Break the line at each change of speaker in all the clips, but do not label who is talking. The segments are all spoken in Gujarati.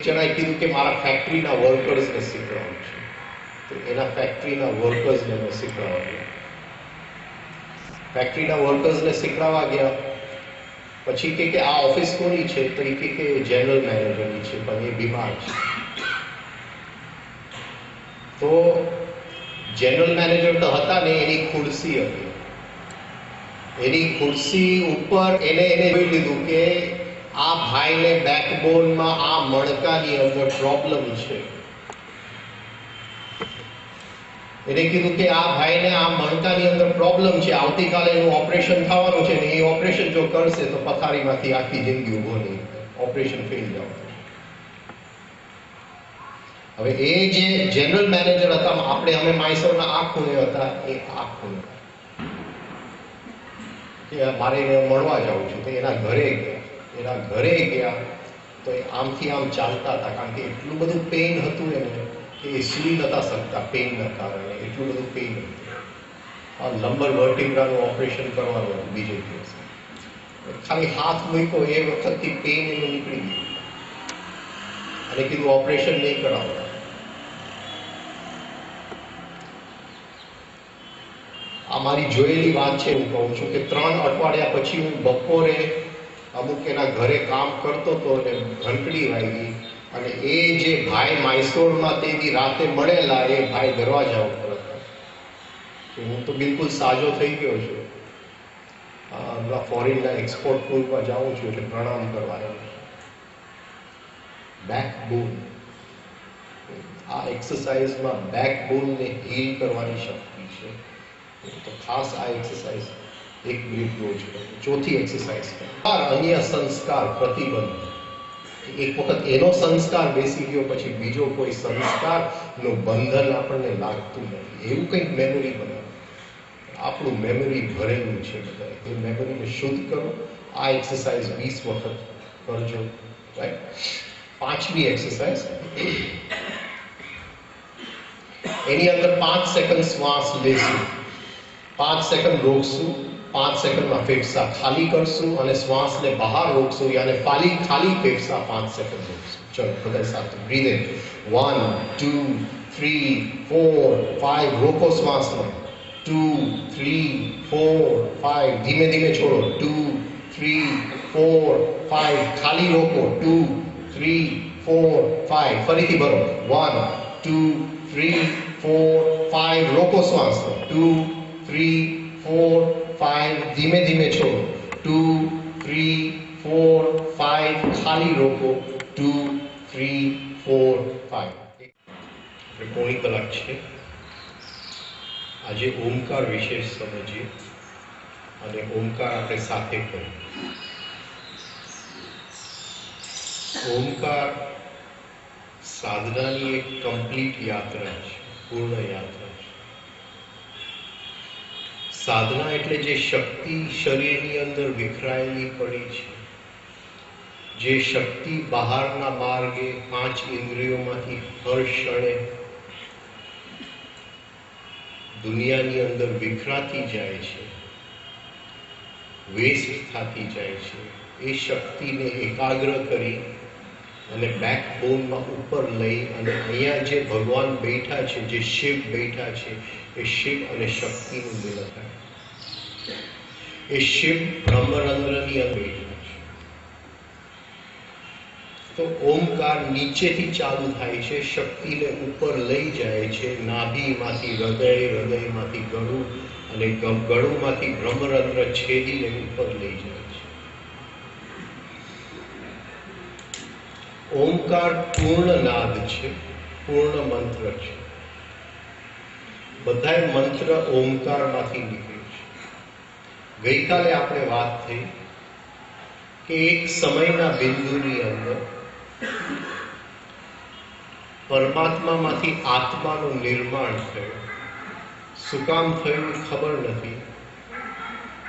જણાએ કીધું કે મારા ફેક્ટરીના વર્કર્સને શીખવાડવું છે, તો એના ફેક્ટરીના વર્કર્સને મેં શીખવાડવા ગયા. ફેક્ટરીના વર્કર્સને શીખવાડવા ગયા પછી કે આ ઓફિસ કોની છે, તો એ કે જનરલ મેનેજરની છે, પણ એ બીમાર છે. તો જનરલ મેનેજર તો હતા ને, એની ખુરશી હતી, એની ખુરશી ઉપર એને જોઈ લીધું કે આ ભાઈને બેકબોનમાં આ મણકાની અંદર પ્રોબ્લેમ છે. એને કીધું કે આ ભાઈને આ મણકાની અંદર પ્રોબ્લેમ છે, આવતીકાલે એનું ઓપરેશન થવાનું છે ને એ ઓપરેશન જો કરશે તો પથારીમાંથી આખી જિંદગી ઉભો નહીં, ઓપરેશન ફેલ જવું. હવે એ જે જનરલ મેનેજર હતા, અમે માયસોરના આ ખૂણે હતા, એ આ ખૂણે કે મારે એને મળવા જવું છું, તો એના ઘરે ગયા તો એ આમથી આમ ચાલતા હતા, કારણ કે એટલું બધું પેઇન હતું એને કે એ સૂઈ નતા શકતા પેઇનના કારણે, એટલું બધું પેઇન હતું. આ લંબર વર્ટિબ્રાનું ઓપરેશન કરવાનું હતું બીજે દિવસે. ખાલી હાથ મૂક્યો એ વખતથી પેઇન એનું નીકળી ગયું અને કીધું ઓપરેશન નહીં કરાવતા. આ મારી જોયેલી વાત છે. હું કહું છું કે 3 અઠવાડિયા પછી હું બપોરે અમુક એના ઘરે કામ કરતો હતો અને ઘંટડી વાગી અને એ જે ભાઈ માયસોરમાં તેની રાતે મળેલા એ ભાઈ દરવાજા ઉપર હતા કે હું તો બિલકુલ સાજો થઈ ગયો છું, હમણાં ફોરેનના એક્સપોર્ટ ટૂરમાં જાઉં છું એટલે પ્રણામ કરવા આવ્યો છું. બેકબોન, આ એક્સરસાઇઝમાં બેકબોનને હીલ કરવાની શક્તિ છે. તો ખાસ આ એક્સરસાઇઝ 1 મિનિટ રોજ કરો. ચોથી એક્સરસાઇઝ અન્ય સંસ્કાર પ્રતિબંધ. એક વખત એનો સંસ્કાર બેસી ગયો પછી બીજો કોઈ સંસ્કારનું બંધન આપણને લાગતું નથી. એવું કંઈક મેમરી બનાવો. આપણું મેમરી ભરેલું છે બધા, એ મેમરીને શુદ્ધ કરો. આ એક્સરસાઇઝ 20 વખત કરજો. રાઈટ. 5મી એક્સરસાઇઝ, એની અંદર 5 સેકન્ડ શ્વાસ લેશું, 5 સેકન્ડ રોકશું, 5 સેકન્ડમાં ફેફસા ખાલી કરશું અને શ્વાસને બહાર રોકશું, યાને ખાલી ફેફસા 5 સેકન્ડ રોકશું. ચલો બધા સાથે બ્રીથ ઇન 1 2 3 4 5, રોકો શ્વાસને 2 3 4 5, ધીમે ધીમે છોડો 2 3 4 5, ખાલી રોકો 2 3 4 5, ફરીથી ભરો 1 2 3 4 5, રોકો શ્વાસને 2 3 4 5, ધીમે ધીમે છોડો 2 3 4 5, ખાલી રોકો 2 3 4 5. પોણી કલાક છે. આજે ઓમકાર વિશે સમજીએ અને ઓમકાર આપણે સાથે કરીએ. ઓમકાર સાધનાની એક કમ્પ્લીટ યાત્રા છે, પૂર્ણ યાત્રા છે. સાધના એટલે જે શક્તિ શરીરની અંદર વિખરાયેલી પડી છે, જે શક્તિ બહારના માર્ગે 5 ઇન્દ્રિયોમાંથી હર ક્ષણે દુનિયાની અંદર વિખરાતી જાય છે, વેસ્ટ થતી જાય છે, એ શક્તિને એકાગ્ર કરી અને બેકબોનમાં ઉપર લઈ અને અહીંયા જે ભગવાન બેઠા છે, જે શિવ બેઠા છે, એ શિવ અને શક્તિનું મિલન થાય. એ શિવ બ્રહ્મરંધ્રની અંદર બેઠા છે. તો ઓમકાર નીચેથી ચાલુ થાય છે, શક્તિને ઉપર લઈ જાય છે, નાભીમાંથી હૃદય, હૃદયમાંથી ગળું અને ગળુમાંથી બ્રહ્મરંધ્ર છેદીને ઉપર લઈ જાય છે. ઓમકાર પૂર્ણ નાદ છે, પૂર્ણ મંત્ર છે. બધાય મંત્ર ઓમકારમાંથી નીકળે છે. ગઈકાલે આપણે વાત થઈ કે એક સમયના બિંદુની અંદર પરમાત્મામાંથી આત્માનું નિર્માણ થયું. શું કામ થયું ખબર નથી,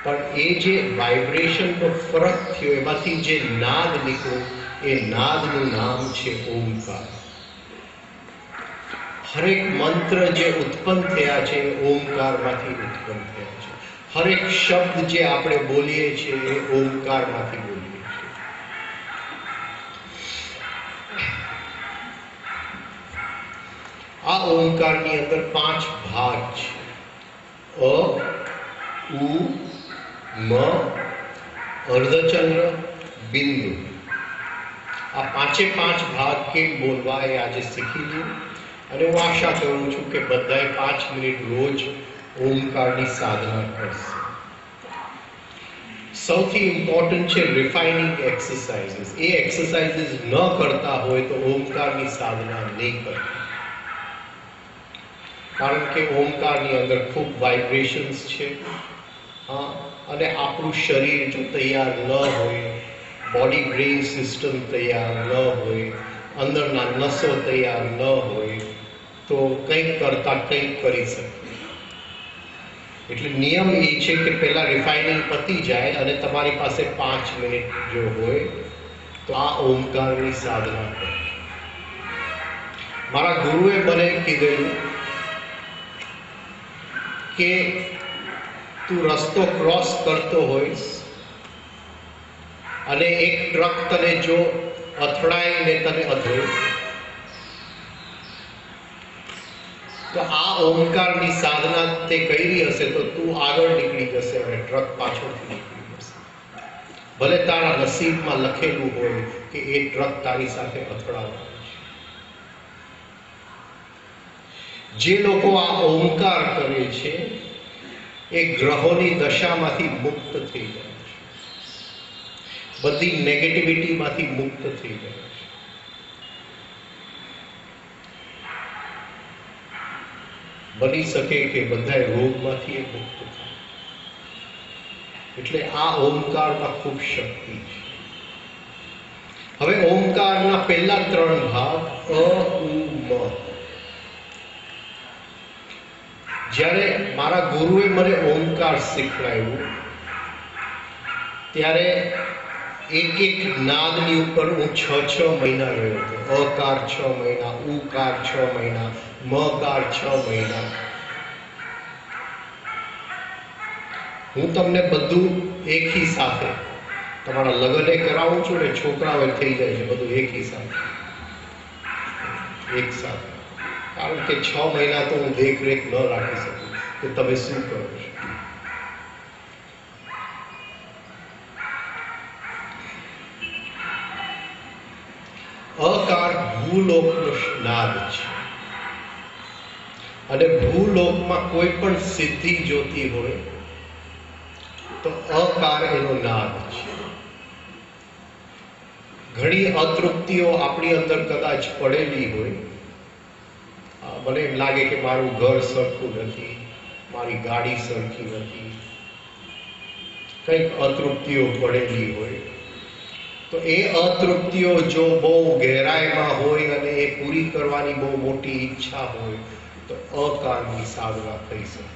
પણ એ જે વાઇબ્રેશનનો ફરક થયો, એમાંથી જે નાદ નીકળ્યો, એ નાદનું નામ છે ઓમકાર. હરેક મંત્ર જે ઉત્પન્ન થયા છે એ ઓમકારમાંથી ઉત્પન્ન થયા છે. હરેક શબ્દ જે આપણે બોલીએ છીએ એ ઓમકારમાંથી બોલીએ છીએ. આ ઓમકારની અંદર 5 ભાગ છે. અ, ઉ, મ, અર્ધચંદ્ર, બિંદુ. આ 5 ભાગ કેમ બોલવા એ આજે શીખી લ્યો. અને હું આશા કરું છું કે બધાએ 5 મિનિટ રોજ ઓમકારની સાધના કરશે. સૌથી ઇમ્પોર્ટન્ટ છે રિફાઇનિંગ એક્સરસાઇઝીસ. એ એક્સરસાઇઝીસ ન કરતા હોય તો ઓમકારની સાધના નહીં કરતા. કારણ કે ઓમકારની અંદર ખૂબ વાઇબ્રેશન્સ છે. હા, અને આપણું શરીર જો તૈયાર ન હોય, બોડી બ્રેઇન સિસ્ટમ તૈયાર ન હોય, અંદરના નસો તૈયાર ન હોય તો કંઈક કરતા કંઈક કરી શકે. એટલે નિયમ એ છે કે પહેલા રિફાઇનિંગ પતી જાય અને તમારી પાસે 5 મિનિટ જો હોય તો આ ઓમકારની સાધના કરો. મારા ગુરુએ મને કીધેલું કે તું રસ્તો ક્રોસ કરતો હોઈશ અને એક ટ્રક તને જો અથડાઈને તને અધડે તો આ ઓમકારની સાધના તે કરી હશે તો તું આગળ નીકળી જશે અને ટ્રક પાછળથી નીકળી જશે. ભલે તારા નસીબમાં લખેલું હોય કે એ ટ્રક તારી સાથે અથડાવાનો છે. જે લોકો આ ઓમકાર કરે છે એ ગ્રહોની દશામાંથી મુક્ત થઈ જાય છે. બધી નેગેટિવિટીમાંથી મુક્ત થઈ જાય છે. બની શકે કે બધા રોગમાંથી મુક્ત થાય. એટલે આ ઓમકારમાં ખૂબ શક્તિ છે. હવે ઓમકારના પહેલા 3 ભાગ અ, ઉ, મ. જ્યારે મારા ગુરુએ મને ઓમકાર શીખવાડ્યું ત્યારે એક નાદની ઉપર હું 6 મહિના રહ્યો હતો. અકાર 6 મહિના, ઉકાર 6 મહિના, મકાર 6 મહિના. હું તમને બધું એકી સાથે તમારા લગ્ન કરાવું છું ને છોકરાઓ થઈ જાય છે બધું એકી સાથે એક સાથે. કારણ કે 6 મહિના તો હું દેખરેખ ન રાખી શકું કે તમે શું કરો છો. અકાર ભૂલોકનો નાદ છે અને ભૂલોકમાં કોઈ પણ સિદ્ધિ જોતી હોય તો અકાર એનો નાદ છે. ઘણી અતૃપ્તિઓ આપણી અંદર કદાચ પડેલી હોય. મને એમ લાગે કે મારું ઘર સરખું નથી, મારી ગાડી સરખી નથી, કંઈક અતૃપ્તિઓ પડેલી હોય તો એ અતૃપ્તિઓ જો બહુ ગહેરાઈમાં હોય અને એ પૂરી કરવાની બહુ મોટી ઈચ્છા હોય તો અકારની સાધના થઈ શકે.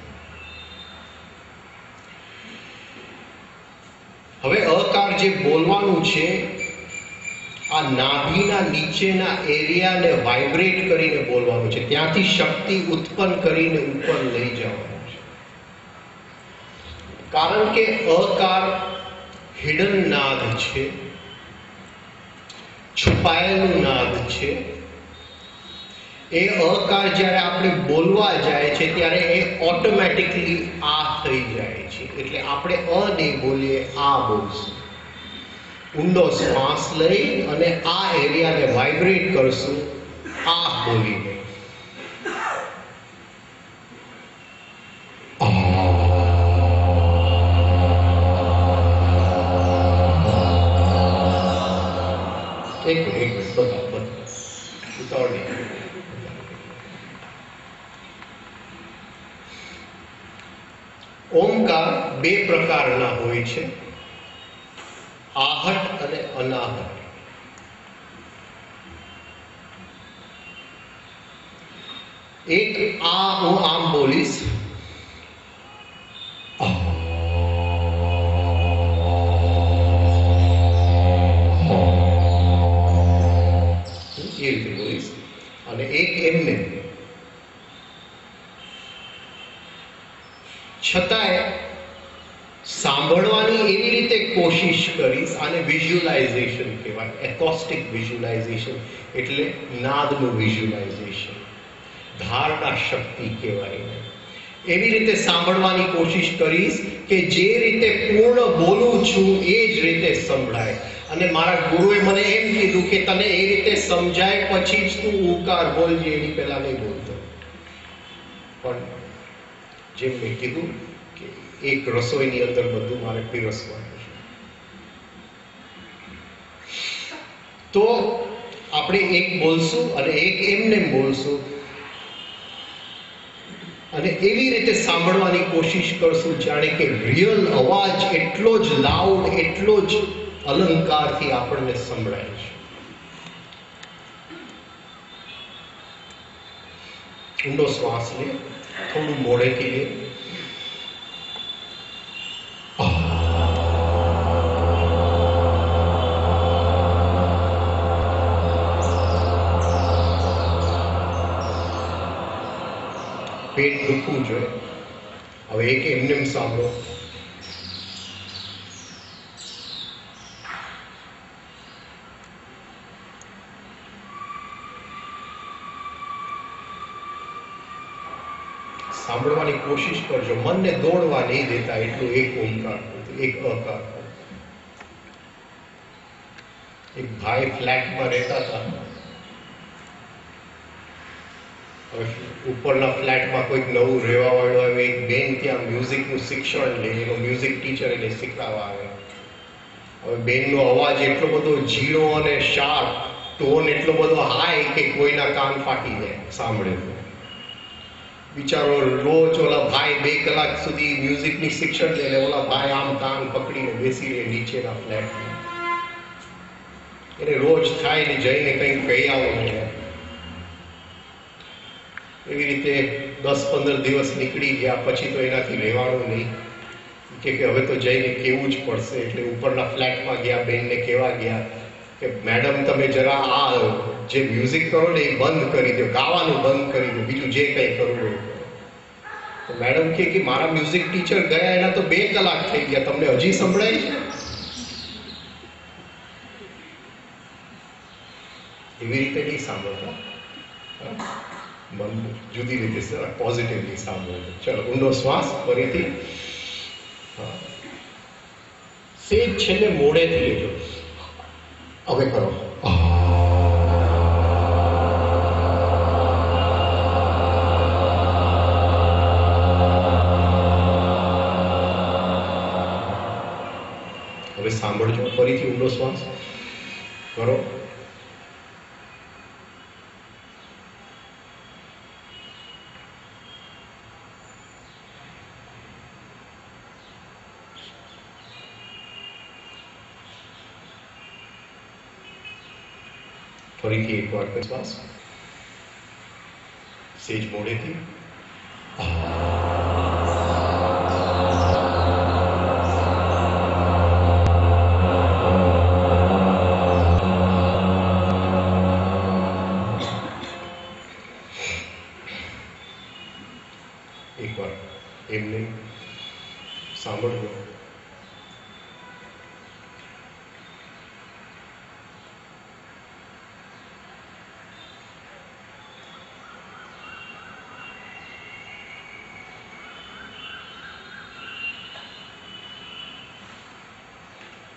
હવે અકાર જે બોલવાનું છે આ નાભીના નીચેના એરિયાને વાઇબ્રેટ કરીને બોલવાનું છે. ત્યાંથી શક્તિ ઉત્પન્ન કરીને ઉપર લઈ જવાનું છે. કારણ કે અકાર હિડન નાદ છે, છુપાયેલું નાદ છે. એ અકાર જ્યારે આપણે બોલવા જાય છે ત્યારે એ ઓટોમેટિકલી આ થઈ જાય છે. એટલે આપણે અ નહીં બોલીએ, આ બોલશું. ઊંડો શ્વાસ લઈ અને આ એરિયાને વાઇબ્રેટ કરશું આ બોલીને. એક મિનિટ બધા ઉતાવળ. ઓમકાર 2 પ્રકારના હોય છે, आहट અને અનાહટ. એક આ હું આમ બોલીશ, એ રીતે બોલીશ, અને એક એમને. છતાંય સાંભળવાની એવી રીતે કોશિશ કરીશ. આને વિઝ્યુલાઇઝેશન કહેવાય, એકોસ્ટિક વિઝ્યુલાઇઝેશન એટલે નાદનું વિઝ્યુલાઇઝેશન. ધારણા શક્તિ કહેવાય. એવી રીતે સાંભળવાની કોશિશ કરીશ કે જે રીતે પૂર્ણ બોલું છું એ જ રીતે સંભળાય. અને મારા ગુરુએ મને એમ કીધું કે તને એ રીતે સમજાય પછી જ તું ઉકાર બોલજે, એની પહેલા નહીં બોલતો. પણ જેમ મેં કીધું કે એક રસોઈની અંદર બધું મારે પીરસવાનું છે. તો આપણે એક બોલશું અને એક એમને બોલશું અને એવી રીતે સાંભળવાની કોશિશ કરશું જાણે કે રિયલ અવાજ એટલો જ લાઉડ, એટલો જ અલંકારથી આપણને સંભળાય છે. ઊંડો શ્વાસ લે, થોડું મોડેથી લે. પેટ દુખવું જોઈએ. હવે એક એમને સાંભળો. સાંભળવાની કોશિશ કરજો, મનને દોડવા નહીં દેતા એટલું એક ઓમકાર, એક અકાર. એક ભાઈ ફ્લેટમાં રહેતા હતા. ઉપરના ફ્લેટમાં કોઈક નવું રહેવા વાળો આવે, એક બેન ત્યાં મ્યુઝિકનું શિક્ષણ લે, એનો મ્યુઝિક ટીચર એને શીખવાડવા આવે. હવે બેનનો અવાજ એટલો બધો ઝીણો અને શાર્પ, ટોન એટલો બધો હાઈ કે કોઈના કાન ફાટી જાય સાંભળે. બિચારો રોજ ઓલા ભાઈ 2 કલાક સુધી મ્યુઝિકની શિક્ષણ લે, ઓલા ભાઈ આમ કાન પકડીને બેસી રહે નીચેના ફ્લેટમાં. એને રોજ થાય ને જઈને કંઈક કહી આવું. એવી રીતે 10-15 દિવસ નીકળી ગયા. પછી તો એનાથી રહેવાનું નહીં કે હવે તો જઈને કેવું જ પડશે. એટલે ઉપરના ફ્લેટમાં ગયા, બેનને કહેવા ગયા કે મેડમ તમે જરા આ જે મ્યુઝિક કરો ને એ બંધ કરી દો, ગાવાનું બંધ કરી દો, બીજું જે કંઈ કરવું હોય. તો મેડમ કે મારા મ્યુઝિક ટીચર ગયા એના તો 2 કલાક થઈ ગયા, તમને હજી સંભળાય છે? એવી રીતે નહીં સાંભળતા, મન જુદી રીતે પોઝિટિવલી સાંભળો. ચલો ઊંડો શ્વાસ ફરીથી. સેજ છેલ્લે મોડેથી લેજો. હવે કરો. હવે સાંભળજો ફરીથી ઊંડો શ્વાસ કરો. ફરીથી એકવાર શ્વાસ સેજ મોડેથી. એકવાર એમને સાંભળજો.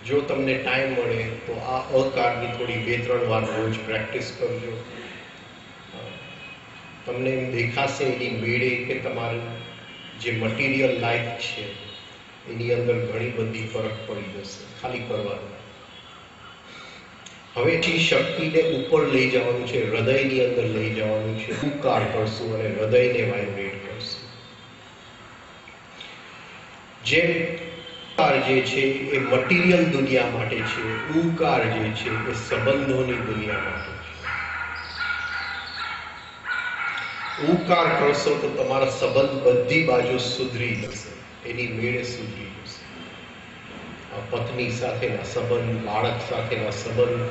જો તમને ટાઈમ મળે તો આ અકારની થોડી 2-3 વાર રોજ પ્રેક્ટિસ કરજો. તમને એમ દેખાશે એની મેળે કે તમારું જે મટીરિયલ લાઈફ છે એની અંદર ઘણી બધી ફરક પડી જશે ખાલી કરવાનું. હવે જે શક્તિને ઉપર લઈ જવાનું છે, હૃદયની અંદર લઈ જવાનું છે. ઉકાર કરશું અને હૃદયને વાઇબ્રેટ કરશું. જેમ જે છે એ મટીરિયલ દુનિયા માટે છે, ઉકાર જે છે એ સંબંધોની દુનિયા માટે છે. ઉકાર કરશો તો તમારા સંબંધ બધી બાજુ સુધરી જશે, એની મેળે સુધરી જશે. પત્ની સાથેના સંબંધ, બાળક સાથેના સંબંધ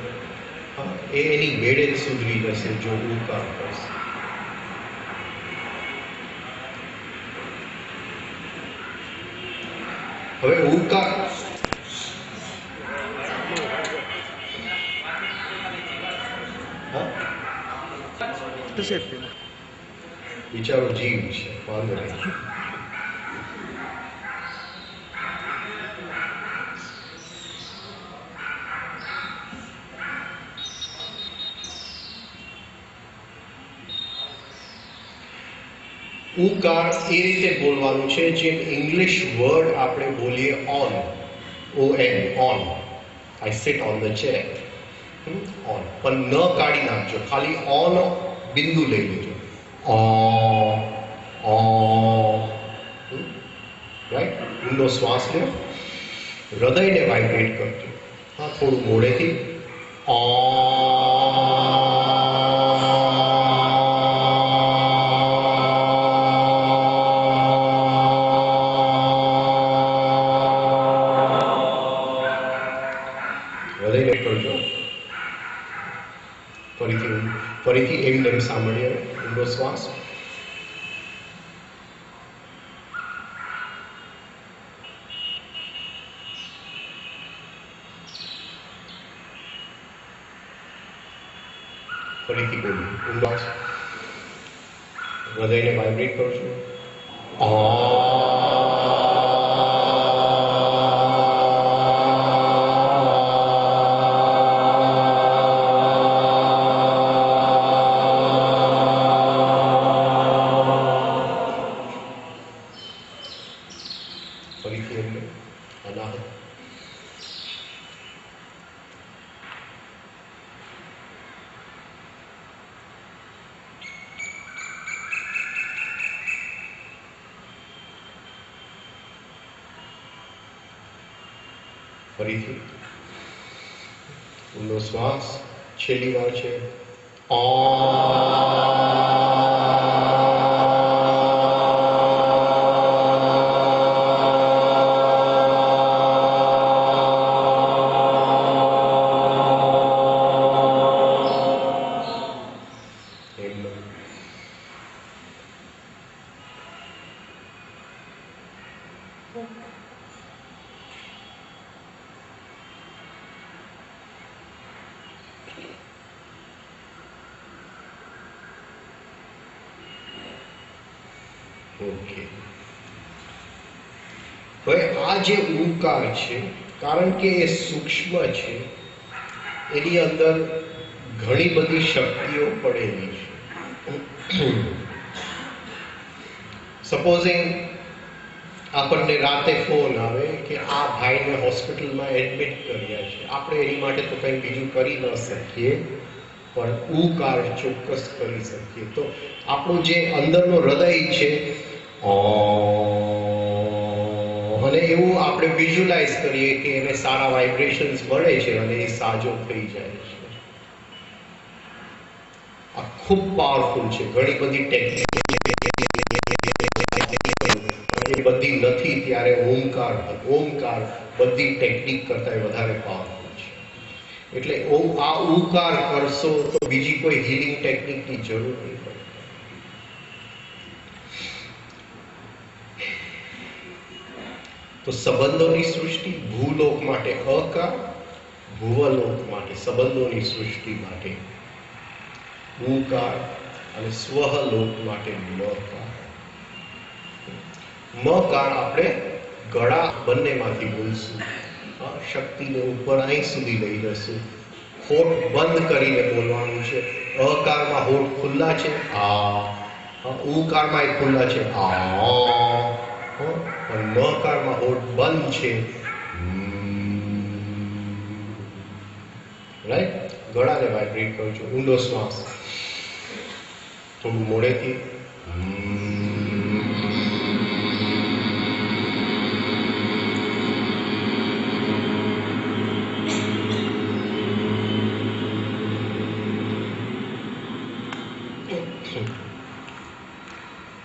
એની મેળે જ સુધરી જશે જો ઉકાર કરશે. હવે ઉકાર બિચારો જીવ છે, વાંધો નહીં. ઉકાર એ રીતે બોલવાનું છે જેમ ઇંગ્લિશ વર્ડ આપણે બોલીએ on, ON, on. I sit on the chair, on. પણ ન કાઢી નાખજો, ખાલી ઓન બિંદુ લઈ લેજો. રાઈટ. ઊંડો શ્વાસ લ્યો, હૃદયને વાઇબ્રેટ કરજો. હા, થોડું મોડેથી ફરીથી એમને સાંભળીએ. ઊંડો શ્વાસ, ફરીથી બોલો. ઊંડો હૃદયને વાઇબ્રેટ કરજો. ફરીથી એમને અનાહત. ફરીથી ઊંડો શ્વાસ, છેલ્લી વાર છે. ઓકે. હવે આ જે ઉકાર છે, કારણ કે એ સૂક્ષ્મ છે, એની અંદર ઘણી બધી શક્તિઓ પડેલી છે. સપોઝિંગ આપણને રાતે ફોન આવે કે આ ભાઈને હોસ્પિટલમાં એડમિટ કર્યા છે, આપણે એની માટે તો કંઈ બીજું કરી ન શકીએ, પણ ઉકાર ચોક્કસ કરી શકીએ. તો આપણું જે અંદરનો હૃદય છે, અને એવું આપણે વિઝ્યુલાઇઝ કરીએ કે એને સારા વાઇબ્રેશન્સ મળે છે અને એ સાજો થઈ જાય છે. આ ખૂબ પાવરફુલ છે. ઘણી બધી ટેકનિક એ બધી નથી, ત્યારે ઓમકાર બધી ટેકનિક કરતા વધારે પાવરફુલ છે. એટલે આ ઉકાર કરશો તો બીજી કોઈ હીલિંગ ટેકનિકની જરૂર નહીં પડે. તો સંબંધોની સૃષ્ટિ ભૂલોક માટે અકાર, ભુવલોક માટે સંબંધોની સૃષ્ટિ માટે ઉકાર, અને સ્વહલોક માટે મકાર. મકાર આપણે ગળા બંનેમાંથી બોલશું. શક્તિને ઉપર અહીં સુધી લઈ જશું. હોઠ બંધ કરીને બોલવાનું છે. અકારમાં હોઠ ખુલ્લા છે, આ. ઉકારમાં એ ખુલ્લા છે, આ. પણ નકારમાં હોઠ બંધ છે, રાઈટ. ગળાને વાઇબ્રેટ કરજો. ઊંડો શ્વાસ, થોડું મોડેથી.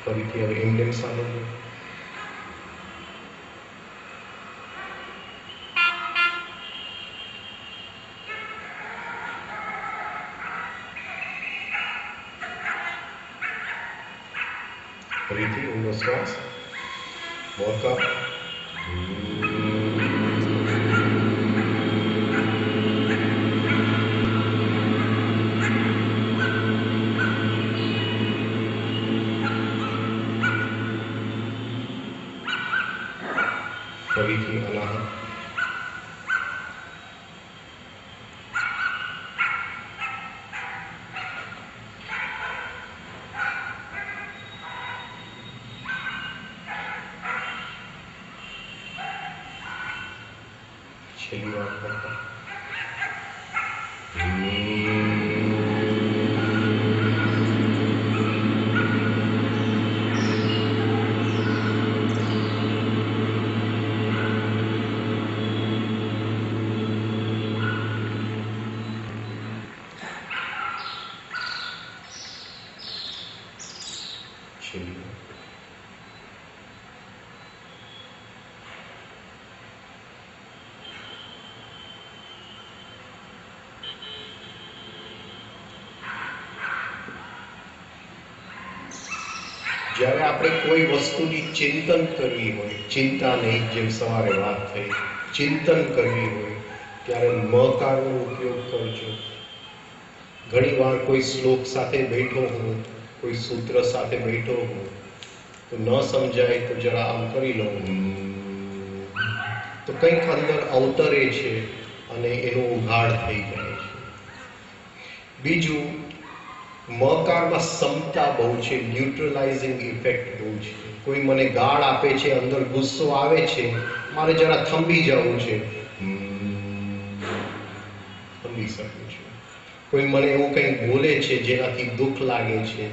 ફરીથી હવે એમને સાંભળજો. ફરીથી ઊંડો શ્વાસ, મોકા. ફરીથી અનાહત. છેલ્લી વાર કરતા. જ્યારે આપણે કોઈ વસ્તુની ચિંતન કરવી હોય, ચિંતા નહીં, જેમ સવારે વાત થઈ, ચિંતન કરવી હોય ત્યારે મકારનો ઉપયોગ કરજો. ઘણી વાર કોઈ શ્લોક સાથે બેઠો હું, કોઈ સૂત્ર સાથે બેઠો હું, તો ન સમજાય તો જરા આમ કરી લો, તો કંઈક અંદર અવતરે છે અને એનો ઉઘાડ થઈ જાય છે. બીજું, મકારમાં સમતા બહુ છે, ન્યુટ્રલાઇઝિંગ ઇફેક્ટ બહુ છે. કોઈ મને ગાળ આપે છે, અંદર ગુસ્સો આવે છે, મારે જરા થંભી જવું છે, થંભી શકું છું. કોઈ મને એવું કંઈક બોલે છે જેનાથી દુઃખ લાગે છે,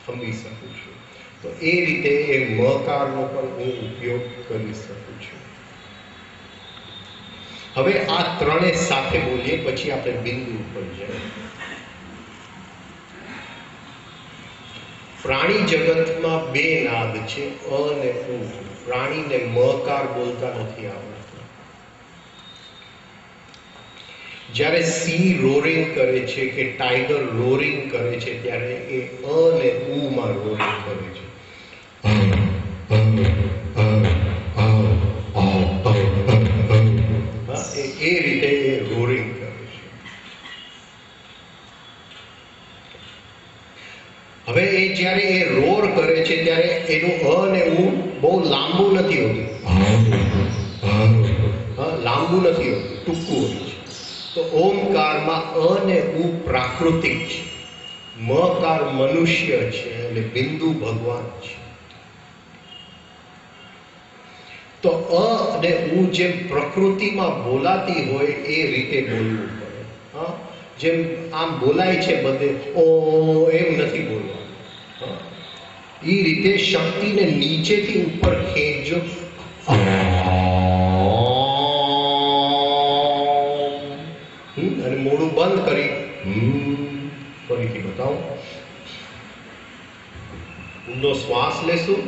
થંભી શકું છું. તો એ રીતે એ મકારનો પણ હું ઉપયોગ કરી શકું છું. હવે આ ત્રણે સાથે બોલીએ, પછી આપણે બિંદુ ઉપર જઈએ. પ્રાણી જગતમાં બે નાદ છે, અ અને ઉ. પ્રાણીને મકાર બોલતા નથી આવડતું. જ્યારે સિંહ રોરિંગ કરે છે કે ટાઈગર રોરિંગ કરે છે ત્યારે એ અ અને ઉ માં રોરિંગ કરે છે. એ રીતે એ રોરિંગ કરે છે. હવે એ જ્યારે એ રોર કરે છે ત્યારે એનું અ અને ઉ બહુ લાંબુ નથી હોતું, લાંબુ નથી હોતું, ટૂંકું હોય છે. તો ઓમકારમાં અ અને ઉ પ્રાકૃતિક છે, મકાર મનુષ્ય છે અને બિંદુ ભગવાન છે. તો અ અને ઉ જેમ પ્રકૃતિમાં બોલાતી હોય એ રીતે બોલવું પડે. હા, જેમ આમ બોલાય છે બધે ઓ, એમ નથી બોલવાનું. એ રીતે શક્તિને નીચેથી ઉપર ખેંચજો અને મોઢું બંધ કરી ફરીથી બતાવો. ઊંડો શ્વાસ લેશું.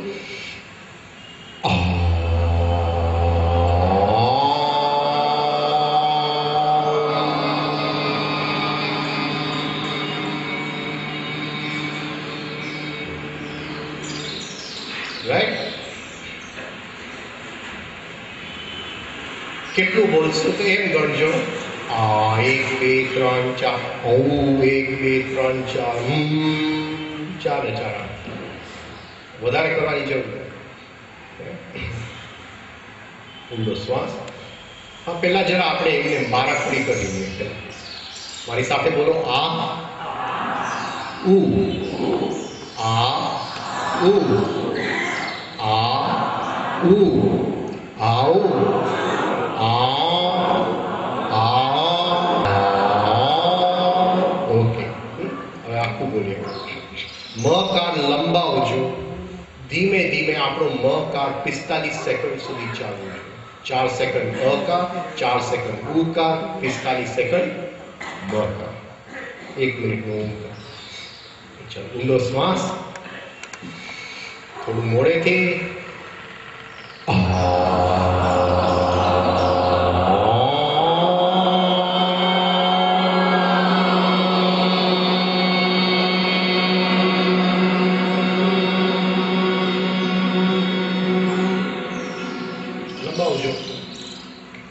રાઈટ? કેટલું બોલશું તો એમ ગણજો. 1 2 3 4 ઓ, 1 2 3 4 ચાલે ચાલે. વધારે કરવાની જરૂર નથી. ઊંડો શ્વાસ. હા, પેલા જરા આપણે એમને બારાખડી કરી લઈએ. મારી સાથે બોલો. આ ઉ, આ ઉ, આ ઉ, આઉ, આ, ઓકે. હવે આખું બોલીએ. મકાર લંબાવજો. ધીમે ધીમે આપણો મકાર 45 સેકન્ડ સુધી ચાલુ છે. 4 સેકન્ડ અકાર, 4 સેકન્ડ ઉકાર, 45 સેકન્ડ મકાર. 1 મિનિટનો ઓમકાર. ચાલો, ઊંડો શ્વાસ. થોડું મોડેથી. લંબાવજો.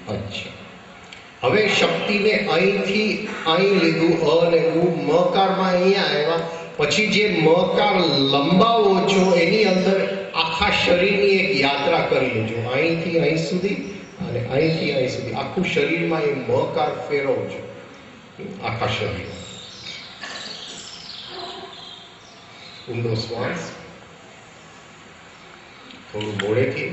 અચ્છા, હવે શક્તિને અહીંથી અહીં લીધું, અ અને ઉ. મકારમાં અહીંયા આવ્યા. પછી જે મકાર લંબાવો છો એની અંદર આખા આખા શરીરની એક યાત્રા કરી લેજો, અહીંથી અહીં સુધી અને અહીંથી અહીં સુધી આખું શરીરમાં એ મકાર ફેરવજો, આખા શરીર. ઊંડો શ્વાસ, થોડું મોડેથી.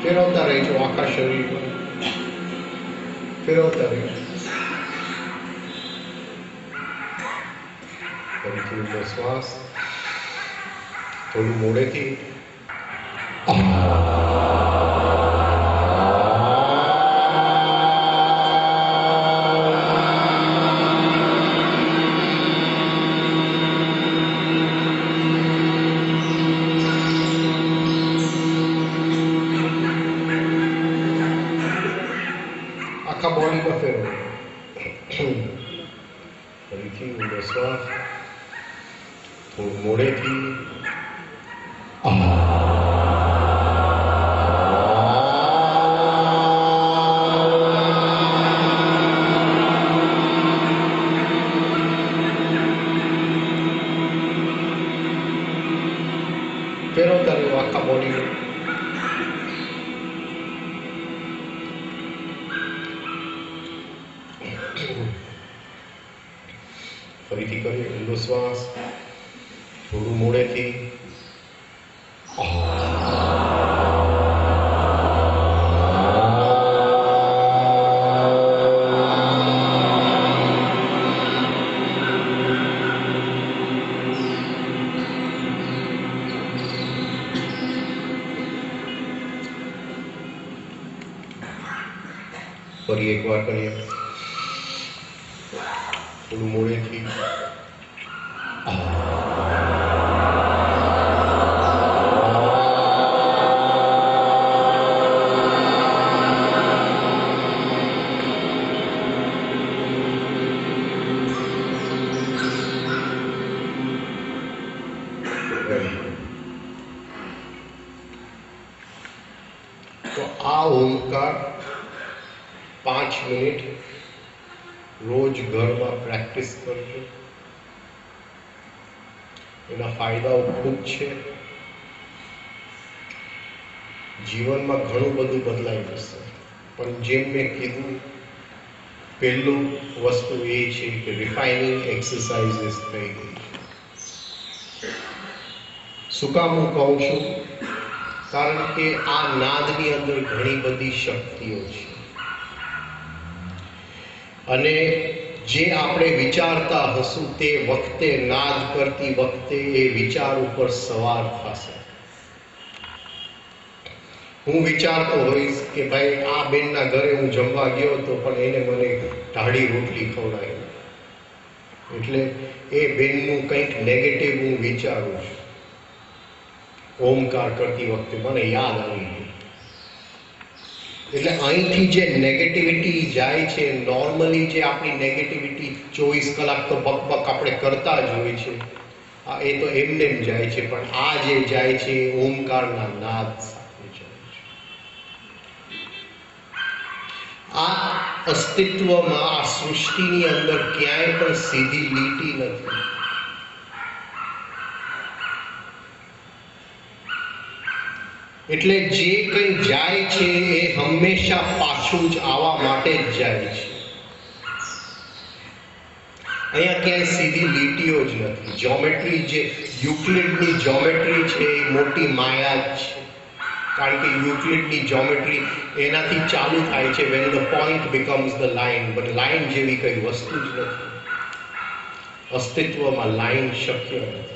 ફેરવતા રહેજો આખા શરીરમાં, ફેરવતા રહેજો. ફરીથી ઊંડો શ્વાસ, થોડું મોડેથી. આખા બોડીમાં ફેરવો. ફરીથી ઊંડો શ્વાસ, થોડું મોડેથી. ફેરવતા રહ્યો આખા બોડીને. ફરીથી કરીએ ઊંડો શ્વાસ, થોડું મોડેથી. ફરી એકવાર કરીએ, થોડું મોડેથી. તો આ ઓમકાર 5 મિનિટ રોજ ઘરમાં પ્રેક્ટિસ કરજો. એના ફાયદાઓ ખૂબ છે. જીવનમાં ઘણું બધું બદલાઈ જશે. પણ જેમ મેં કીધું, પહેલું વસ્તુ એ છે કે રિફાઇનિંગ એક્સરસાઇઝીસ થઈ ગઈ. શું કામ હું કહું છું? કારણ કે આ નાદની અંદર ઘણી બધી શક્તિઓ છે અને જે આપણે વિચારતા હશું તે વખતે, નાદ કરતી વખતે એ વિચાર ઉપર સવાર થશે. હું વિચારતો હોઈશ કે ભાઈ આ બેનના ઘરે હું જમવા ગયો હતો પણ એને મને ઢાળી રોટલી ખવડાવી, એટલે એ બેનનું કંઈક નેગેટિવ હું વિચારું છું. ઓમકાર કરતી વખતે મને યાદ આવી ગયું. એટલે અહીંથી જે નેગેટિવિટી જાય છે, નોર્મલી જે આપણી નેગેટિવિટી 24 કલાક તો બકબક આપણે કરતા જ હોય છે, એ તો એમને જ જાય છે. પણ આ જે જાય છે ઓમકારના નાદ સાથે જાય છે. આ અસ્તિત્વમાં, આ સૃષ્ટિની અંદર ક્યાંય પણ સીધી લીટી નથી. એટલે જે કંઈ જાય છે એ હંમેશા પાછું જ આવવા માટે જ જાય છે. અહીંયા ક્યાંય સીધી લીટીઓ જ નથી. જ્યોમેટ્રી, જે યુક્લિડની જ્યોમેટ્રી છે એ મોટી માયા જ છે. કારણ કે યુક્લિડની જ્યોમેટ્રી એનાથી ચાલુ થાય છે when the point becomes the line, but line જેવી કઈ વસ્તુ જ નથી. અસ્તિત્વમાં લાઈન શક્ય નથી.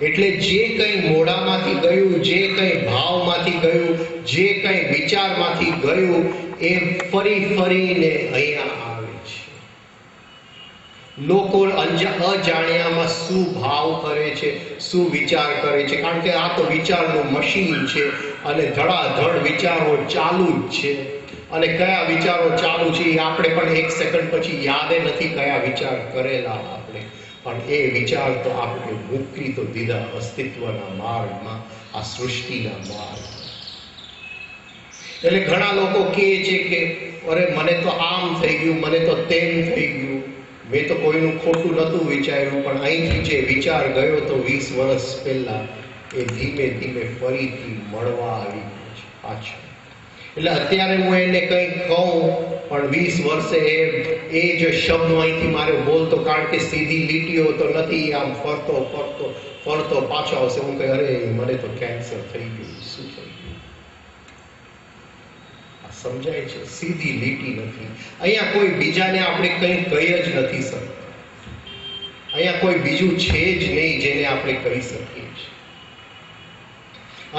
એટલે જે કંઈ મોઢામાંથી ગયું, જે કંઈ ભાવમાંથી ગયું, જે કંઈ વિચારમાંથી ગયું, એ ફરી ફરીને અહીંયા આવે છે. લોકો અજાણ્યામાં શું ભાવ કરે છે, શું વિચાર કરે છે, કારણ કે આ તો વિચારનું મશીન છે અને ધડાધડ વિચારો ચાલુ જ છે. અને કયા વિચારો ચાલુ છે એ આપણે પણ 1 સેકન્ડ પછી યાદ નથી કયા વિચાર કરેલા આપણે. પણ એ વિચાર તો આપણે મૂકી તો દીધા અસ્તિત્વના માર્ગમાં, આ સૃષ્ટિના માર્ગ. એટલે ઘણા લોકો કહે છે કે અરે મને તો આમ થઈ ગયું, મને તો તેમ થઈ ગયું, મેં તો કોઈનું ખોટું નહોતું વિચાર્યું, પણ અહીંથી જે વિચાર ગયો તો 20 વર્ષ પહેલા, એ ધીમે ધીમે ફરીથી મળવા આવી ગયો છે પાછો. એટલે અત્યારે હું એને કંઈક કહું પણ 20 વર્ષે એ જ શબ્દ અહીંથી મારે બોલતો, કારણ કે સીધી લીટીઓ તો નથી, આમ ફરતો ફરતો ફરતો પાછો આવશે. હું કહે અરે મને તો કેન્સર થઈ ગયું, શું થઈ ગયું? આ સમજાય છે? સીધી લીટી નથી. અહીંયા કોઈ બીજાને આપણે કંઈ કહી જ નથી શકતા. અહીંયા કોઈ બીજું છે જ નહીં જેને આપણે કહી શકીએ છીએ.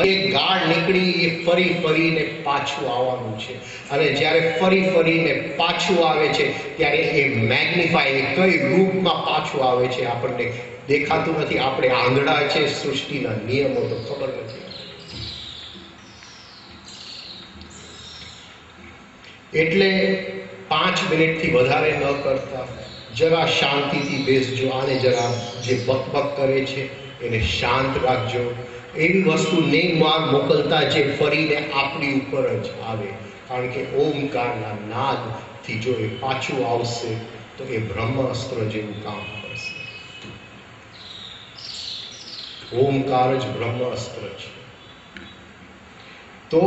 એક ગાળ નીકળી, એ ફરી ફરીને પાછું આવવાનું છે, અને જ્યારે ફરી ફરીને પાછું આવે છે ત્યારે એ મેગ્નિફાય, કઈ રૂપમાં પાછું આવે છે આપણને દેખાતું નથી. આપણે આંધળા છે, સૃષ્ટિના નિયમો તો ખબર નથી. એટલે 5 મિનિટથી વધારે ન કરતા જરા શાંતિથી બેસજો. આને જરા જે બકબક કરે છે એને શાંત રાખજો. એવી વસ્તુ નહીં મોકલતા જે ફરીને આપણી ઉપર જ આવે, કારણ કે ઓમકારના નાદથી જો એ પાછું આવશે તો એ બ્રહ્માસ્ત્ર જેવું કામ કરશે. ઓમકાર જ બ્રહ્માસ્ત્ર છે. તો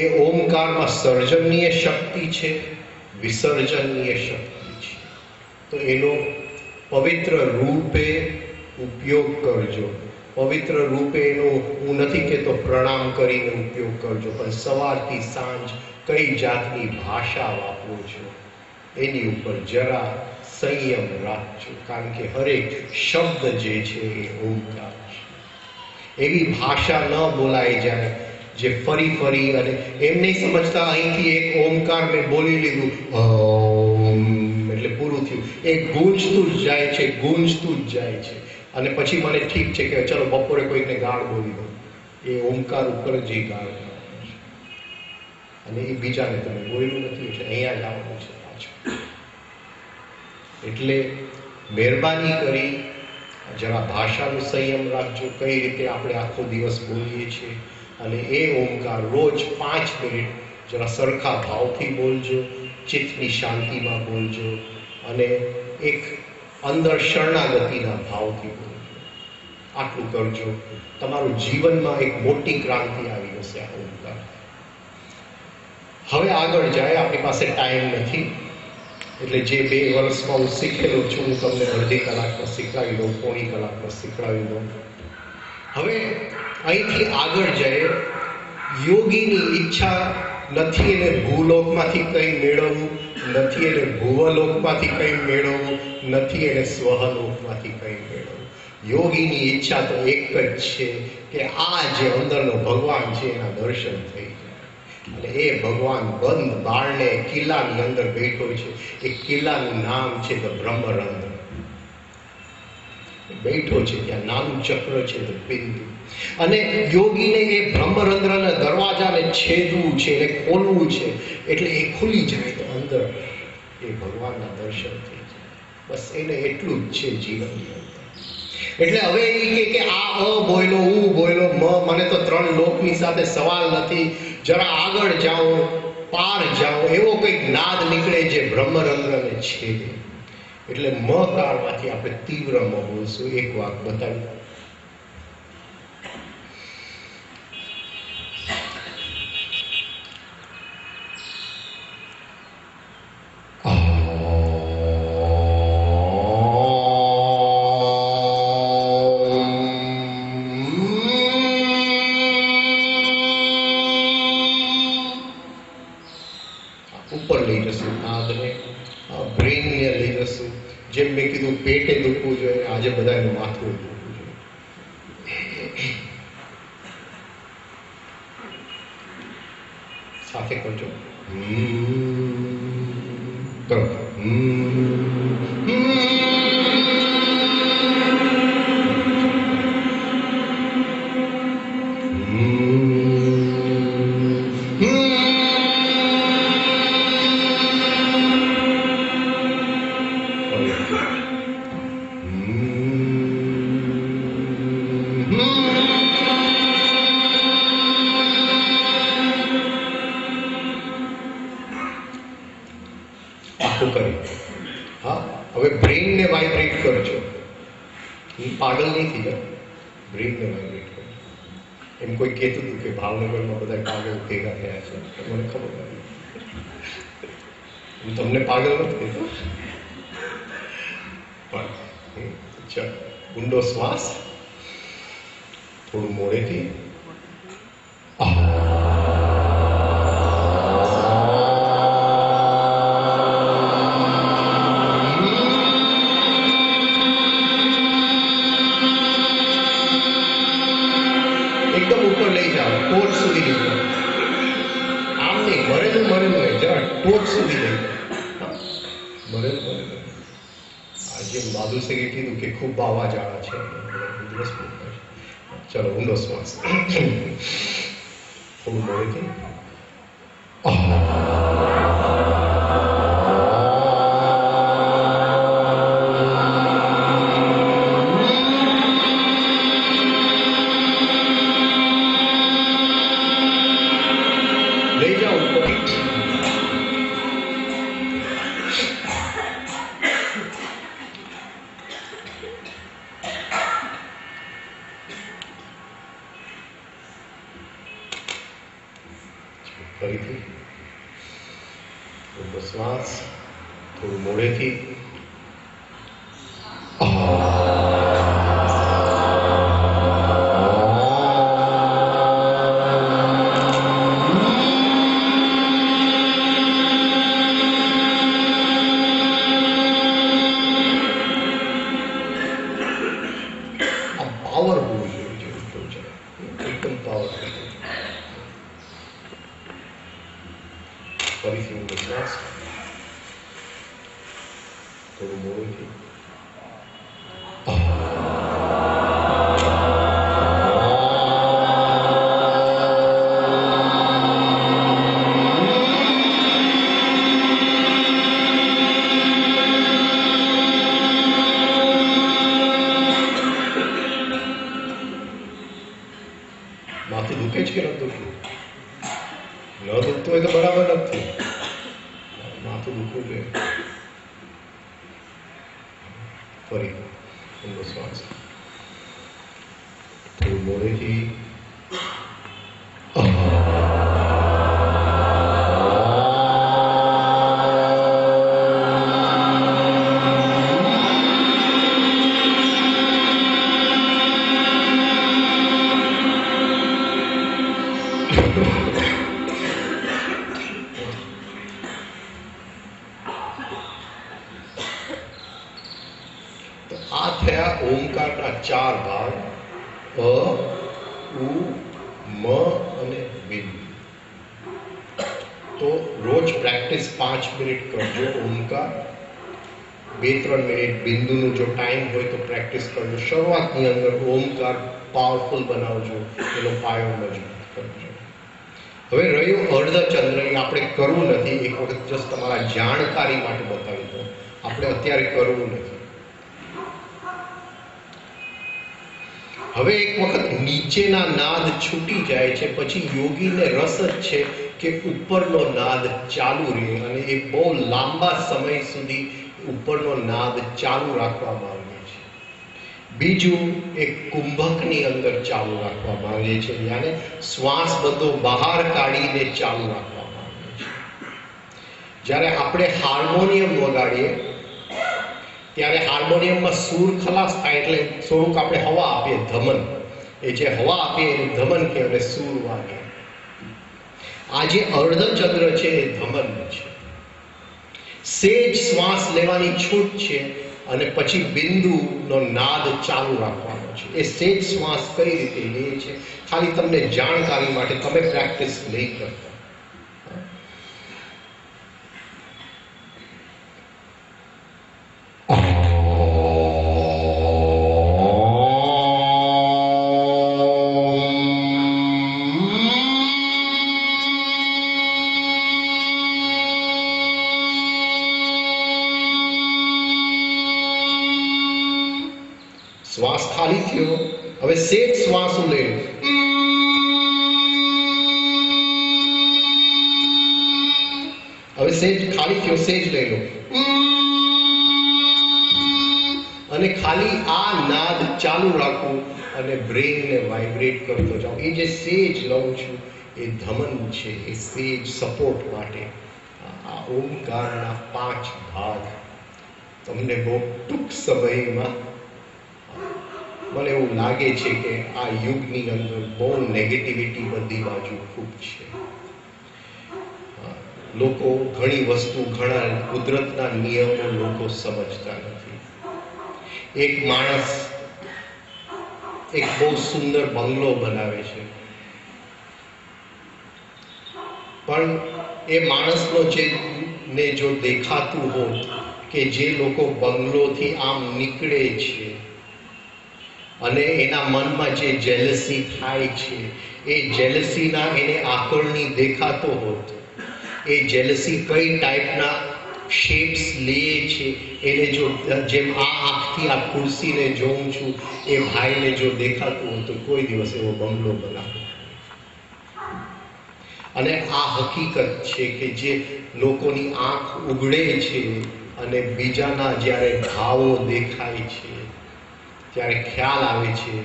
એ ઓમકારમાં સર્જનીય શક્તિ છે, વિસર્જનીય શક્તિ છે. તો એનો પવિત્ર રૂપે ઉપયોગ કરજો. પવિત્ર રૂપે એનો હું નથી કહેતો પ્રણામ કરીને ઉપયોગ કરજો, પણ સવારથી સાંજ કઈ જાતની ભાષા વાપરો છો એની ઉપર જરા સંયમ રાખજો, કારણ કે હરેક શબ્દ જે છે એ ઓમકાર છે. એવી ભાષા ન બોલાઈ જાય જે ફરી ફરી, અને એમ નહીં સમજતા અહીંથી એક ઓમકાર મેં બોલી લીધું એટલે પૂરું થયું. એ ગૂંજતું જ જાય છે, ગૂંજતું જ જાય છે, અને પછી મને ઠીક છે કે ચલો બપોરે કોઈને ગાળ બોલી દો. એ ઓમકાર ઉપર જ એ ગાળ કરવાનું છે, અને એ બીજાને તમે બોલ્યું નથી, એટલે અહીંયા જ આવવાનું છે પાછું. એટલે મહેરબાની કરી જરા ભાષાનો સંયમ રાખજો, કઈ રીતે આપણે આખો દિવસ બોલીએ છીએ, અને એ ઓમકાર રોજ 5 મિનિટ જરા સરખા ભાવથી બોલજો, ચિત્તની શાંતિમાં બોલજો, અને એક અંદર શરણાગતિના ભાવથી બોલજો. આટલું કરજો, તમારું જીવનમાં એક મોટી ક્રાંતિ આવી જશે આ ઓમકાર. હવે આગળ જાય, આપણી પાસે ટાઈમ નથી, એટલે જે 2 વર્ષમાં હું શીખેલો છું હું તમને અડધી કલાકમાં શીખવાડી દઉં, પોણી કલાકમાં શીખવાડી દઉં. હવે અહીંથી આગળ જાય, યોગીની ઈચ્છા નથી એને ભૂલોકમાંથી કંઈ મેળવવું, નથી એને ભુવલોકમાંથી કંઈ મેળવવું, નથી એને સ્વહલોકમાંથી કંઈ મેળવવું. યોગીની ઈચ્છા તો એક જ છે કે આ જે અંદરનો ભગવાન છે એના દર્શન થઈ જાય, અને એ ભગવાન બંધ બારણે કિલ્લાની અંદર બેઠો છે. એ કિલ્લાનું નામ છે ધ બ્રહ્મરંધ્ર. બેઠો છે ત્યાં નાનું ચક્ર છે ધ બિંદુ, અને યોગીને એ બ્રહ્મરંધ્રના દરવાજાને છેદવું છે, એટલે ખોલવું છે, એટલે એ ખુલી જાય તો અંદર એ ભગવાનના દર્શન થઈ જાય. બસ એને એટલું જ છે જીવનની અંદર. એટલે હવે એ કે આ બોયલો, હું બોયલો, મને તો 3 લોકની સાથે સવાલ નથી, જરા આગળ જાઓ, પાર જાઓ, એવો કંઈક નાદ નીકળે જે બ્રહ્મરંધ્રને છેદે. એટલે કાળમાંથી આપણે તીવ્રમાં બોલશું. એક વાત બતાવી, ઉપર લઈ જશું નાદને, બ્રેનને લઈ જશું. જેમ મેં કીધું પેટે દુખવું જોઈએ, આજે બધાનું માથું દુખવું જોઈએ. સાથે કરજો. કરો. આખું કરી. હા, હવે બ્રેઇનને વાઇબ્રેટ કરજો. એ પાગલ નહીં થઈ જાય, બ્રેઇનને વાઇબ્રેટ કરજો. એમ કોઈ કહેતું હતું કે ભાવનગરમાં બધા પાગલ ભેગા થયા છે, મને ખબર નથી. હું તમને પાગલ નથી કહેતો. પણ ચાલો, ઊંડો શ્વાસ, થોડું મોડેથી. એકદમ ઉપર લઈ જાઓ, ટોચ સુધી લઈ જાઓ. આમ નહીં, મરેલું હોય, જરા ટોચ સુધી લઈ જાઓ. મરેલું. આજે માધુસેગે કીધું કે ખૂબ અવાજ આવે છે. ચલો, ઊંડો શ્વાસ, થોડું મોડેથી. લઈ જાઓ ઉપર. ફરીથી ઊંડો શ્વાસ, થોડું મોડેથી. પાવર હોવું જોઈએ, એકદમ પાવરફુલ. ફરીથી ઊંડો શ્વાસ, થોડું મોડેથી. માથું દુખે છે કે ન દુખતું? ન દુખતું હોય તો બરાબર નથી. માથું દુખવું જોઈએ. ફરી ઊંડો શ્વાસ, થોડું મોડેથી. આ થયા ઓમકારના 4 ભાગ: અ, ઉ, મ અને બિંદુ. તો રોજ પ્રેક્ટિસ 5 મિનિટ કરજો ઓમકાર, 2-3 મિનિટ બિંદુનું જો ટાઈમ હોય તો પ્રેક્ટિસ કરજો. શરૂઆતની અંદર ઓમકાર પાવરફુલ બનાવજો, એનો પાયો મજબૂત કરજો. હવે રહ્યું અર્ધચંદ્ર, એ આપણે કરવું નથી. એક વખત જસ્ટ તમારા જાણકારી માટે બતાવી દો, આપણે અત્યારે કરવું નથી. હવે એક વખત નીચેના નાદ છૂટી જાય છે પછી યોગીને રસ જ છે કે ઉપરનો નાદ ચાલુ રહે, અને એ બહુ લાંબા સમય સુધી ઉપરનો નાદ ચાલુ રાખવામાં આવે છે. બીજું, એક કુંભકની અંદર ચાલુ રાખવામાં આવે છે, યાને શ્વાસ બધો બહાર કાઢીને ચાલુ રાખવામાં આવે છે. જ્યારે આપણે હાર્મોનિયમ વગાડીએ ત્યારે હાર્મોનિયમમાં સૂર ખલાસ થાય એટલે થોડુંક આપણે હવા આપીએ, ધમન. એ જે હવા આપીએ એને ધમન કે એટલે સૂર વાગે. આ જે અર્ધચંદ્ર છે એ ધમન છે. સેજ શ્વાસ લેવાની છૂટ છે અને પછી બિંદુનો નાદ ચાલુ રાખવાનો છે. એ સેજ શ્વાસ કઈ રીતે લે છે, ખાલી તમને જાણકારી માટે, તમે પ્રેક્ટિસ નહીં કરતા. શ્વાસ ખાલી થયો. હવે સેજ શ્વાસ લે. હવે સેજ ખાલી થયો, સેજ લઈ લો અને ખાલી આ નાદ ચાલુ રાખવું અને બ્રેનને વાઇબ્રેટ કરતો જાઓ. એ જે સેજ લઉં છું એ ધમન છે, એ સેજ સપોર્ટ માટે. આ ઓમકારના 5 ભાગ તમને બહુ ટૂંક સમયમાં, મને એવું લાગે છે કે આ યુગની અંદર બહુ નેગેટિવિટી બધી બાજુ ખૂબ છે. લોકો ઘણી વસ્તુ, ઘણા કુદરતના નિયમો લોકો સમજતા નથી. એક માણસ એક બહુ સુંદર બંગલો બનાવે છે, પણ એ માણસનો ને જો દેખાતું હોત કે જે લોકો બંગલોથી આમ નીકળે છે અને એના મનમાં જે જેલસી થાય છે, એ જેલસીના એને આકરણી દેખાતો હોત, એ જેલસી કઈ ટાઈપના શેપ્સ લે છે એને જો, જેમ આ આંખથી આ ખુરશીને જોઉં છું એ ભાઈને જો દેખાતું હોય તો કોઈ દિવસ એવો બંગલો બનાવો. અને આ હકીકત છે કે જે લોકોની આંખ ઉઘડે છે અને બીજાના જ્યારે ભાવો દેખાય છે ત્યારે ખ્યાલ આવે છે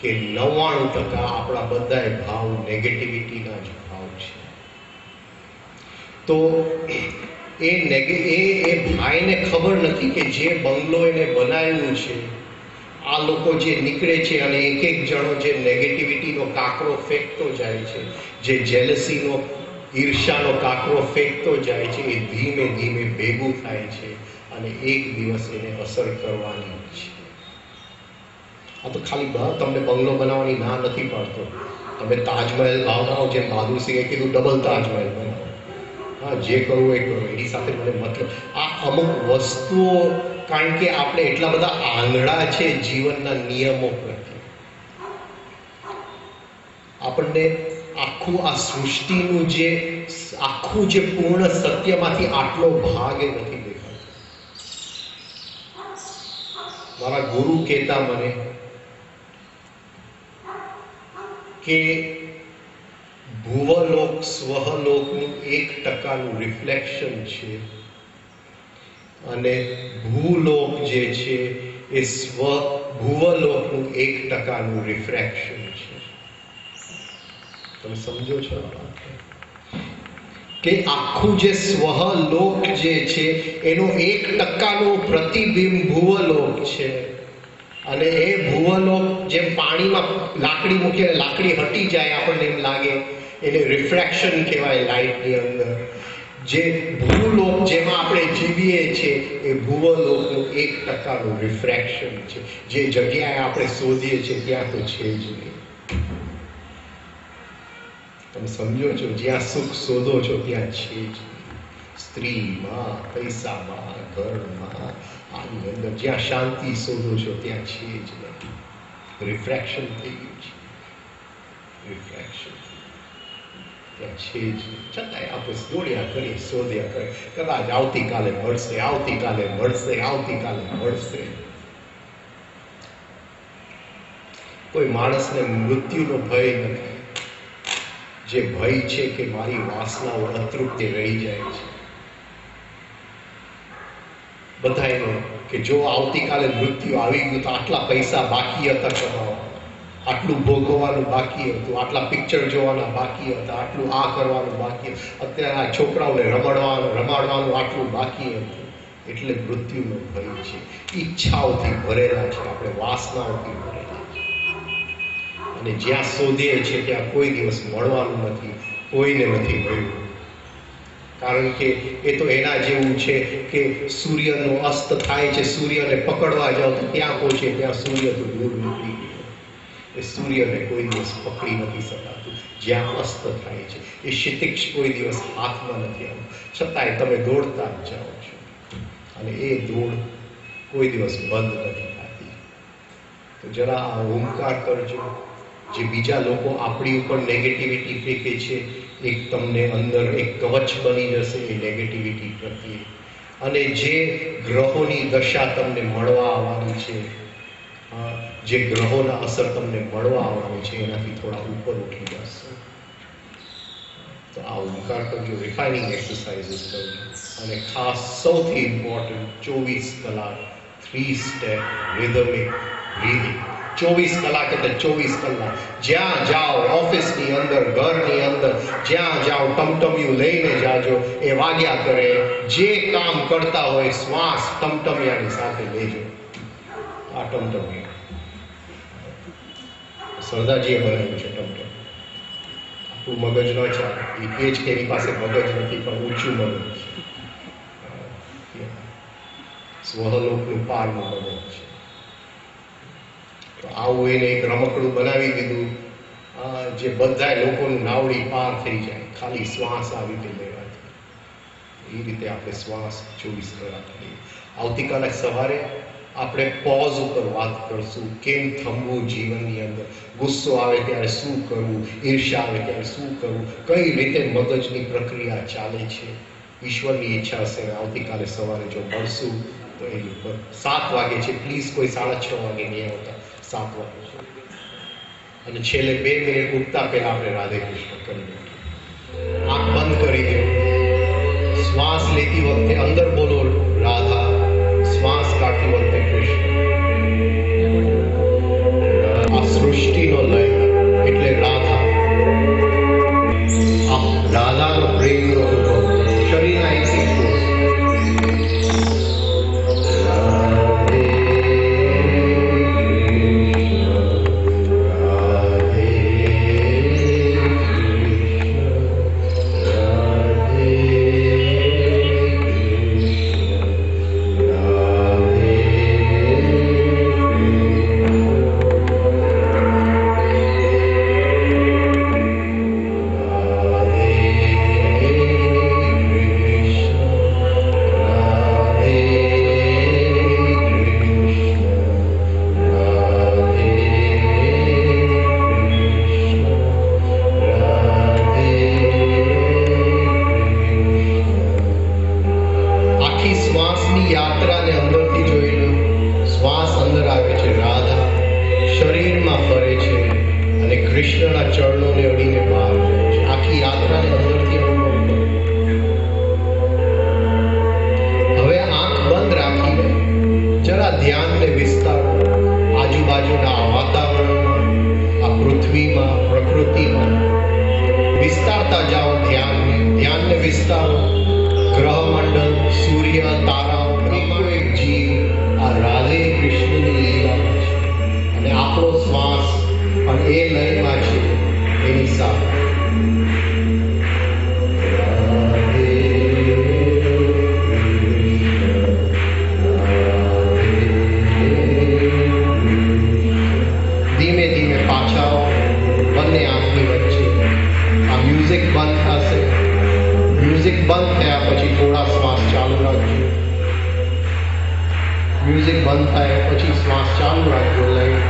કે 99% આપણા બધાય ભાવ નેગેટિવિટીના જ ભાવ છે. તો એ ભાઈને ખબર નથી કે જે બંગલો એને બનાવ્યું છે, આ લોકો જે નીકળે છે અને એક એક જણો જે નેગેટિવિટીનો કાંકરો ફેંકતો જાય છે, જે જેલસીનો, ઈર્ષાનો કાંકરો ફેંકતો જાય છે, એ ધીમે ધીમે ભેગું થાય છે અને એક દિવસ એને અસર કરવાની છે. આ તો ખાલી તમને બંગલો બનાવવાની ના નથી પાડતો. તમે તાજમહેલ બનાવો, જેમ બહાદુરસિંહે કીધું ડબલ તાજમહેલ બનાવો. હા, જે કરવું એ કરો, એની સાથે મને મતલબ. આ અમુક વસ્તુઓ, કારણ કે આપણે એટલા બધા આંધળા છે જીવનના નિયમો પ્રત્યે, આપણને આખું આ સૃષ્ટિનું જે આખું જે પૂર્ણ સત્યમાંથી આટલો ભાગ નથી દેખાતો. મારા ગુરુ કહેતા મને કે ભુવલોક સ્વહલોકનું 1% રિફ્લેક્શન છે અને ભૂલોક જે છે એ ભુવલોકનું 1% રિફ્રેક્શન છે. તમે સમજો છો કે આખું જે સ્વહલોક જે છે એનો 1%નું પ્રતિબિંબ ભુવલોક છે. અને એ ભુવલોક જેમ પાણીમાં લાકડી મૂકીને લાકડી હટી જાય, આપણને એમ લાગે, એને રિફ્રેક્શન કહેવાય લાઇટની અંદર. જે ભૂલોક જેમાં આપણે જીવીએ છીએ એ ભુવલોકનું 1%નું રિફ્રેક્શન છે. જે જગ્યાએ આપણે શોધીએ છીએ ત્યાં તો છે જ નહીં. તમે સમજો છો, જ્યાં સુખ શોધો છો ત્યાં છે જ નહીં. સ્ત્રીમાં, પૈસામાં, ઘરમાં, આની અંદર જ્યાં શાંતિ શોધો છો ત્યાં છે જ નહીં. રિફ્રેક્શન થઈ ગયું છે, રિફ્રેક્શન ત્યાં છે જ નહીં. છતાંય આપણે દોડ્યા કરીએ, શોધ્યા કરીએ, કદાચ આવતીકાલે મળશે, આવતીકાલે મળશે, આવતીકાલે મળશે. કોઈ માણસને મૃત્યુનો ભય નથી. જે ભય છે કે મારી વાસનાઓ અતૃપ્તિ રહી જાય છે બધાયનો, કે જો આવતીકાલે મૃત્યુ આવી ગયું તો આટલા પૈસા બાકી હતા કમાવા, આટલું ભોગવવાનું બાકી હતું, આટલા પિક્ચર જોવાના બાકી હતા, આટલું આ કરવાનું બાકી, અત્યારે આ છોકરાઓને રમાડવાનું આટલું બાકી હતું. એટલે મૃત્યુનો ભય છે. ઈચ્છાઓથી ભરેલા છે આપણે, વાસનાઓથી ભરેલા છે. અને જ્યાં શોધીએ છીએ ત્યાં કોઈ દિવસ મળવાનું નથી, કોઈને નથી મળ્યું. કારણ કે એ તો એના જેવું છે કે સૂર્યનો અસ્ત થાય છે, સૂર્યને પકડવા જાઓ તો ત્યાં પહોંચે, ત્યાં સૂર્ય તો દૂર નીકળી ગયો. એ સૂર્યને કોઈ દિવસ પકડી નથી શકાતું જ્યાં અસ્ત થાય છે. એ ક્ષિતિજ કોઈ દિવસ હાથમાં નથી આવતું, છતાંય તમે દોડતા જ જાઓ છો અને એ દોડ કોઈ દિવસ બંધ નથી થતી. તો જરા આ ઓમકાર કરજો. જે બીજા લોકો આપણી ઉપર નેગેટિવિટી ફેંકે છે, એક તમને અંદર એક કવચ બની જશે એ નેગેટિવિટી પ્રત્યે. અને જે ગ્રહોની દશા તમને મળવા આવવાની છે, જે ગ્રહોના અસર તમને મળવા આવવાની છે, એનાથી થોડા ઉપર ઉઠી જશે. તો આ ઓમકાર કરજો, રિફાઇનિંગ એક્સરસાઇઝીસ કરજો. અને ખાસ સૌથી ઇમ્પોર્ટન્ટ 24 કલાક 3 સ્ટેપ રિધમિક બ્રીથિંગ. 24 કલાક એટલે 24 કલાક જ્યાં જાઓ, ઓફિસની અંદર, ઘરની અંદર, જ્યાં જાઓ ટમટમિયું લઈને જાજો. એ વાગ્યા કરે, જે કામ કરતા હોય શ્વાસ ટમટમિયાની સાથે લેજો. આ ટમટમિયું સરદારજીએ બનાવ્યું છે. ટમટમ આપણું મગજ ન ચાલે, એ કે જ કે એની પાસે મગજ નથી, પણ ઊંચું મગજ છે. સ્વહલોકનું પારનું મગજ છે. તો આવું એને એક રમકડું બનાવી દીધું, જે બધા લોકોનું નાવડી પાર થઈ જાય ખાલી શ્વાસ આવી રીતે લેવાથી. એ રીતે આપણે શ્વાસ 24 કલાક લઈએ. આવતીકાલે સવારે આપણે પોઝ ઉપર વાત કરશું, કેમ થંભવું જીવનની અંદર. ગુસ્સો આવે ત્યારે શું કરવું, ઈર્ષ્યા આવે ત્યારે શું કરવું, કઈ રીતે મગજની પ્રક્રિયા ચાલે છે. ઈશ્વરની ઈચ્છા હશે આવતીકાલે સવારે જો મળશું તો એ ઉપર 7 વાગે છે. પ્લીઝ કોઈ 6:30 વાગે નહીં આવતા, 7 વાગે છે. અને છેલ્લે 2 મિનિટ ઉઠતા પહેલા આપણે રાધે કૃષ્ણ કરી દઈએ. આંખ બંધ કરી દો. શ્વાસ લેતી વખતે અંદર બોલો રાધા, શ્વાસ કાઢતી વખતે કૃષ્ણ. આ સૃષ્ટિનો લય એટલે રાધા. આ રાધાનો પ્રેમનો અનુભવ શરીરના એક યાત્રાને અંદરથી જોઈ લો. શ્વાસ અંદર આવે છે, રાધા શરીરમાં ફરે છે અને કૃષ્ણના ચરણોને અડીને બહાર જાય છે. આખી યાત્રાને અંદરથી અનુભવ કરો. હવે આંખ બંધ રાખીને જરા ધ્યાનને વિસ્તારો. આજુબાજુના વાતાવરણમાં, આ પૃથ્વીમાં, પ્રકૃતિમાં વિસ્તારતા જાઓ. ધ્યાનને વિસ્તારો. ગ્રહમંડળ, સૂર્ય, તારા, એક જીવ આ રાધે કૃષ્ણની લીલામાં છે. અને આપણો શ્વાસ પણ એ લયમાં છે એની સાથે. ધીમે ધીમે પાછા આવો બંને આંખની વચ્ચે. આ મ્યુઝિક બંધ થશે. મ્યુઝિક બંધ થયા પછી થોડા શ્વાસ ચાલુ રાખજો. મ્યુઝિક બંધ થાય પછી શ્વાસ ચાલુ રાખજો. લઈને